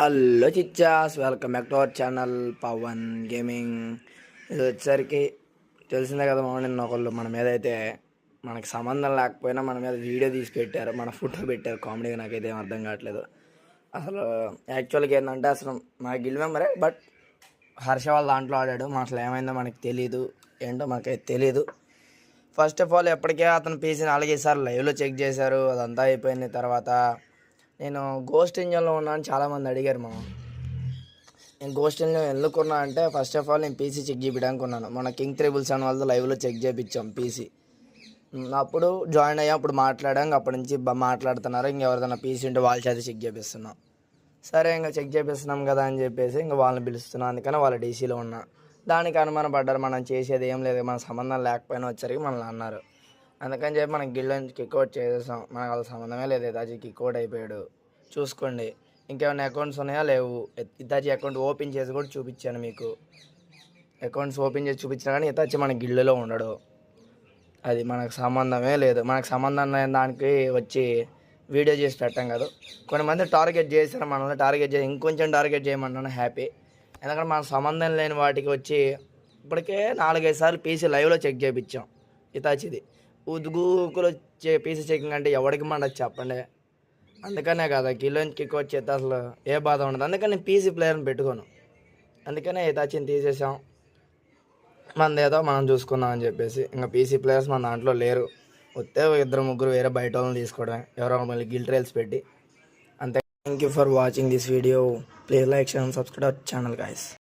Hello చిచ్చాస్, welcome back to our channel Pavan gaming. ఇది వచ్చేసరికి తెలిసిందే కదా. నిన్న ఒకళ్ళు మన మీద అయితే మనకి సంబంధం లేకపోయినా మన మీద వీడియో తీసి పెట్టారు, మన ఫోటో పెట్టారు. కామెడీగా నాకైతే ఏం అర్థం కావట్లేదు అసలు. యాక్చువల్గా ఏంటంటే అసలు మా గిల్ మెంబరే, బట్ హర్ష వాళ్ళ దాంట్లో ఆడాడు. అసలు ఏమైందో మనకి తెలీదు, ఏంటో మనకైతే తెలీదు. ఫస్ట్ ఆఫ్ ఆల్ ఎప్పటికే అతను పీసీని అలాగేసారి లైవ్లో చెక్ చేశారు, అదంతా అయిపోయింది. తర్వాత నేను గోస్ట్ ఇంజన్లో ఉన్నా అని చాలామంది అడిగారు. నేను గోస్ట్ ఇంజన్ ఎందుకున్నా అంటే, ఫస్ట్ ఆఫ్ ఆల్ నేను పీసీ చెక్ చేయడానికి ఉన్నాను. మన కింగ్ 777 వాళ్ళతో లైవ్లో చెక్ చేయించాం పీసీ. అప్పుడు జాయిన్ అయ్యాం, అప్పుడు మాట్లాడాం. అప్పటి నుంచి మాట్లాడుతున్నారు. ఇంకెవరిదైనా పీసీ ఉంటే వాళ్ళ చేత చెక్ చేపిస్తున్నాం. సరే ఇంకా చెక్ చేపిస్తున్నాం కదా అని చెప్పేసి ఇంకా వాళ్ళని పిలుస్తున్నాం. అందుకని వాళ్ళ డీసీలో ఉన్నా. దానికి అనుమానపడ్డారు. మనం చేసేది ఏం లేదు, మన సంబంధం లేకపోయినా వచ్చరికి మనల్ని అన్నారు. అందుకని చెప్పి మనకి గిల్ నుంచి కిక్అవుట్ చేసేసాం. మనకు వాళ్ళ సంబంధమే లేదు. ఇతాచి కిక్అవుట్ అయిపోయాడు. చూసుకోండి, ఇంకేమైనా అకౌంట్స్ ఉన్నాయా లేవు. ఇతాచి అకౌంట్ ఓపెన్ చేసి కూడా చూపించాను మీకు. అకౌంట్స్ ఓపెన్ చేసి చూపించినా కానీ ఇతాచి మన గిల్లులో ఉండడు. అది మనకు సంబంధమే లేదు. మనకు సంబంధం లేని దానికి వచ్చి వీడియో చేసి పెట్టాం కదా. కొంతమంది టార్గెట్ చేశారు, మనల్ని టార్గెట్ చేసి ఇంకొంచెం టార్గెట్ చేయమన్నాను హ్యాపీ. ఎందుకంటే మనకు సంబంధం లేని వాటికి వచ్చి ఇప్పటికే 4-5 సార్లు పీసీ లైవ్లో చెక్ చేయించాం. ఇతాచిది గూగుల్ పీసీ చెకింగ్ అంటే ఎవరికి మండదు చెప్పండి. అందుకనే కదా కిలోని కిక్ వచ్చేది, అసలు ఏ బాధ ఉండదు. అందుకని నేను పీసీ ప్లేయర్ని పెట్టుకోను. అందుకనే ఇతాచిని తీసేసాం. మనదేదో మనం చూసుకుందాం అని చెప్పేసి. ఇంకా పీసీ ప్లేయర్స్ మన దాంట్లో లేరు. వస్తే 2-3 వేరే బయట వాళ్ళని తీసుకోవడమే, ఎవరో మళ్ళీ గిల్ ట్రైల్స్ పెట్టి. అంతే. Thank you for watching this video. Please like, share and subscribe our channel guys.